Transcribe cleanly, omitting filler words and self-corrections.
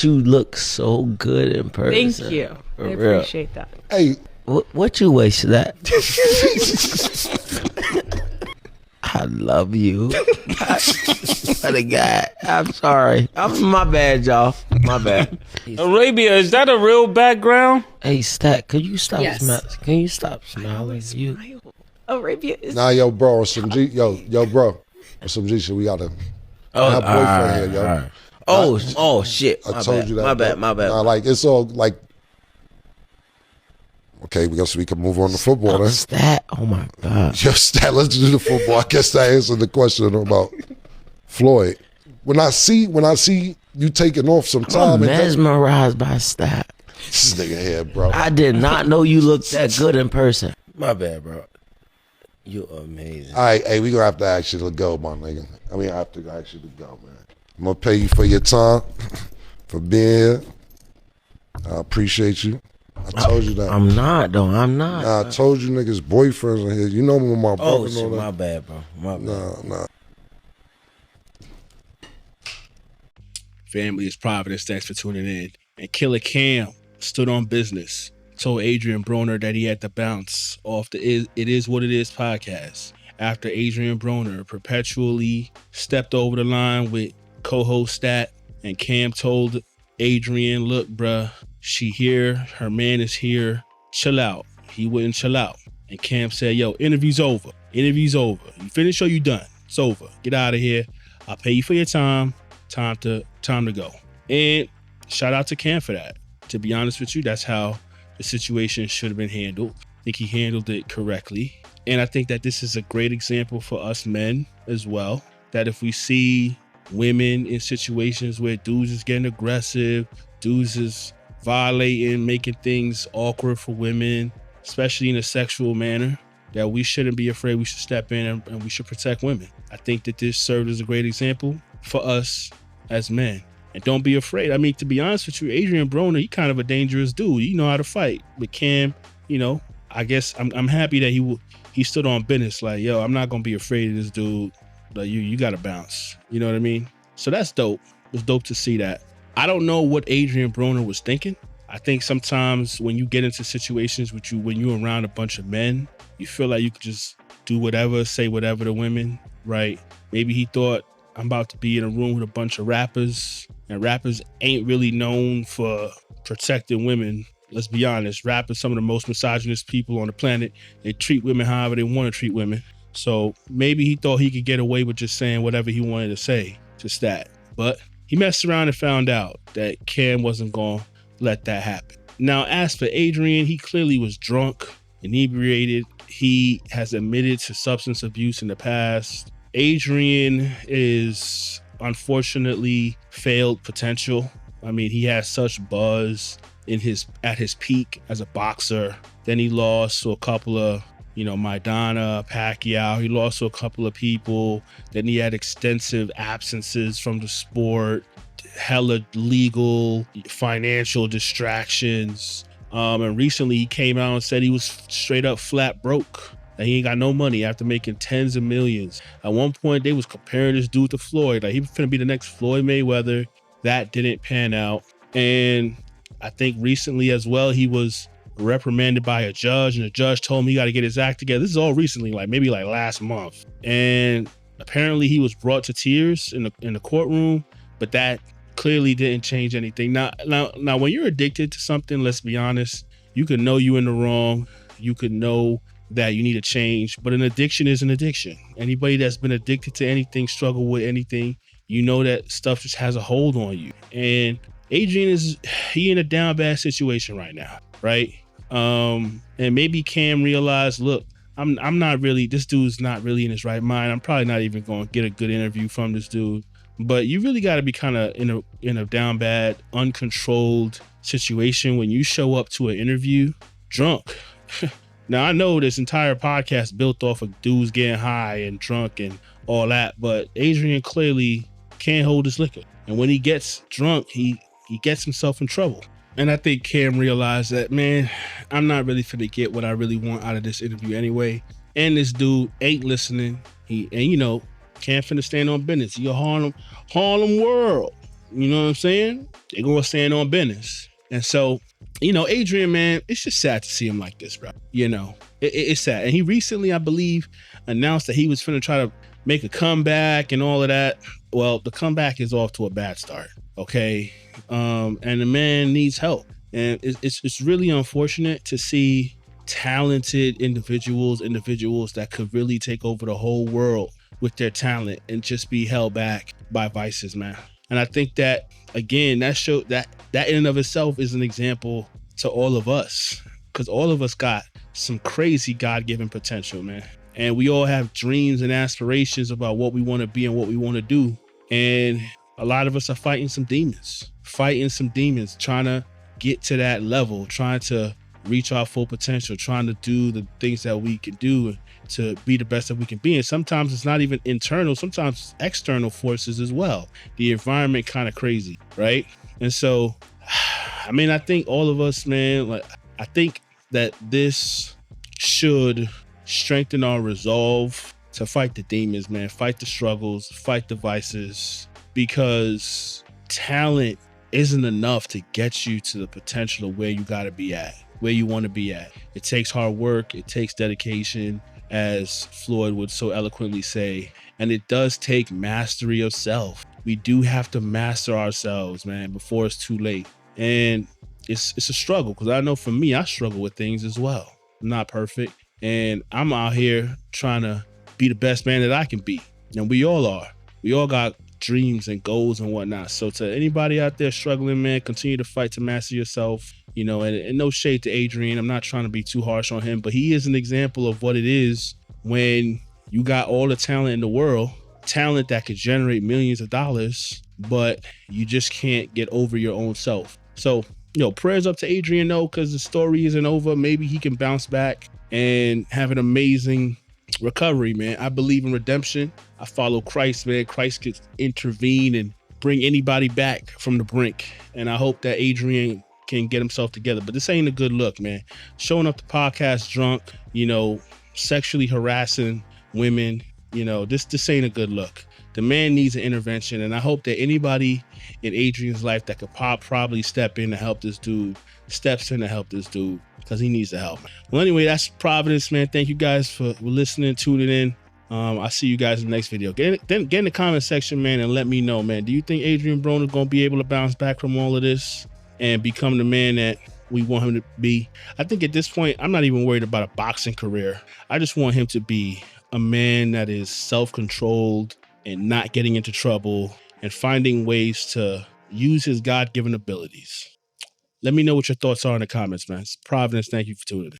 But you look so good in person. Thank you. For I real. appreciate that. Hey, what you waste that? I love you. What a guy. I'm sorry. My bad, y'all. My bad. Arabia, is that a real background? Hey, Stat, could you stop Yes. Can you stop smiling? You. Arabia is. nah, yo, bro, some G, yo, bro, some G shit. We got to. My boyfriend here, yo. Oh, shit. I told you that. My bad. Nah, like it's all like. Okay, we can move on to football then. Stat. Oh my God. Yo, Stat, let's do the football. I guess that answered the question about Floyd. When I see you taking off some time, I'm mesmerized by Stat. This nigga here, bro. I did not know you looked that good in person. My bad, bro. You're amazing. All right, hey, we gonna have to ask you to go, my nigga. I mean, I have to ask you to go, man. I'm gonna pay you for your time, for being here. I appreciate you. I told you that. I'm not, though. I'm not. Nah, I told you niggas boyfriends are here. You know when my brother shit, know that. my bad, bro. My bad. Nah. Family is Providence. Thanks for tuning in. And Killer Cam stood on business. Told Adrien Broner that he had to bounce off the It Is What It Is podcast after Adrien Broner perpetually stepped over the line with co-host Stat, and Cam told Adrien, look, bruh, she here, her man is here, chill out. He wouldn't chill out. And Cam said, yo, interview's over. Interview's over. You finished or you done? It's over. Get out of here. I'll pay you for your time. Time to go. And shout out to Cam for that. To be honest with you, that's how the situation should have been handled. I think he handled it correctly. And I think that this is a great example for us men as well, that if we see women in situations where dudes is getting aggressive, dudes is violating, making things awkward for women, especially in a sexual manner, that we shouldn't be afraid. We should step in and we should protect women. I think that this served as a great example for us as men. And don't be afraid. I mean, to be honest with you, Adrien Broner, he kind of a dangerous dude. You know how to fight. But Cam, you know, I guess I'm happy that he stood on business. Like, yo, I'm not gonna be afraid of this dude. Like, you gotta bounce. You know what I mean? So that's dope. It was dope to see that. I don't know what Adrien Broner was thinking. I think sometimes when you get into situations when you're around a bunch of men, you feel like you could just do whatever, say whatever to women, right? Maybe he thought, I'm about to be in a room with a bunch of rappers, and rappers ain't really known for protecting women. Let's be honest, rappers, some of the most misogynist people on the planet. They treat women however they want to treat women. So maybe he thought he could get away with just saying whatever he wanted to say to Stat. But he messed around and found out that Cam wasn't going to let that happen. Now, as for Adrien, he clearly was drunk, inebriated. He has admitted to substance abuse in the past. Adrien is unfortunately failed potential. I mean, he has such buzz at his peak as a boxer. Then he lost to a couple of, Maidana, Pacquiao. He lost to a couple of people. Then he had extensive absences from the sport, hella legal, financial distractions. And recently he came out and said he was straight up flat broke. That he ain't got no money after making tens of millions. At one point, they was comparing this dude to Floyd. Like, he was finna be the next Floyd Mayweather. That didn't pan out. And I think recently as well, he was reprimanded by a judge, and the judge told him he got to get his act together. This is all recently, maybe last month. And apparently he was brought to tears in the courtroom, but that clearly didn't change anything. Now, when you're addicted to something, let's be honest, you can know you're in the wrong. You could know that you need to change, but an addiction is an addiction. Anybody that's been addicted to anything, struggle with anything, you know that stuff just has a hold on you. And Adrien he in a down bad situation right now, right? And maybe Cam realized, look, I'm not really, this dude's not really in his right mind. I'm probably not even going to get a good interview from this dude. But you really got to be kind of in a down bad, uncontrolled situation when you show up to an interview drunk. Now, I know this entire podcast built off of dudes getting high and drunk and all that, but Adrien clearly can't hold his liquor. And when he gets drunk, he gets himself in trouble. And I think Cam realized that, man, I'm not really finna get what I really want out of this interview anyway. And this dude ain't listening. Cam finna stand on business. He a Harlem world. You know what I'm saying? They're going to stand on business. And so, Adrian, man, it's just sad to see him like this, bro. It's sad. And he recently, I believe, announced that he was finna try to make a comeback and all of that. Well, the comeback is off to a bad start. Okay. And the man needs help. And it's really unfortunate to see talented individuals that could really take over the whole world with their talent and just be held back by vices, man. And I think that, again, that in and of itself is an example to all of us, because all of us got some crazy God-given potential, man. And we all have dreams and aspirations about what we want to be and what we want to do. And a lot of us are fighting some demons, trying to get to that level, trying to reach our full potential, trying to do the things that we can do to be the best that we can be. And sometimes it's not even internal, sometimes it's external forces as well. The environment kind of crazy, right? And so, I mean, I think all of us, man, I think that this should strengthen our resolve to fight the demons, man, fight the struggles, fight the vices, because talent isn't enough to get you to the potential of where you got to be at, where you want to be at. It takes hard work. It takes dedication, as Floyd would so eloquently say. And it does take mastery of self. We do have to master ourselves, man, before it's too late. And it's a struggle, because I know for me, I struggle with things as well. I'm not perfect. And I'm out here trying to be the best man that I can be. And we all are. We all got dreams and goals and whatnot. So to anybody out there struggling, man, continue to fight to master yourself. And no shade to Adrien. I'm not trying to be too harsh on him, but he is an example of what it is when you got all the talent in the world, talent that could generate millions of dollars, but you just can't get over your own self. So, prayers up to Adrien, though, because the story isn't over. Maybe he can bounce back and have an amazing recovery, man. I believe in redemption. I follow Christ, man. Christ could intervene and bring anybody back from the brink. And I hope that Adrien can get himself together. But this ain't a good look, man. Showing up to podcast drunk, sexually harassing women, this ain't a good look. The man needs an intervention, and I hope that anybody in Adrien's life that could probably step in to help this dude, steps in to help this dude, because he needs the help. Well, anyway, that's Providence, man. Thank you guys for listening, tuning in. I'll see you guys in the next video. Get in the comment section, man, and let me know, man. Do you think Adrien Broner going to be able to bounce back from all of this and become the man that we want him to be? I think at this point, I'm not even worried about a boxing career. I just want him to be a man that is self-controlled and not getting into trouble and finding ways to use his God-given abilities. Let me know what your thoughts are in the comments, man. Providence, thank you for tuning in.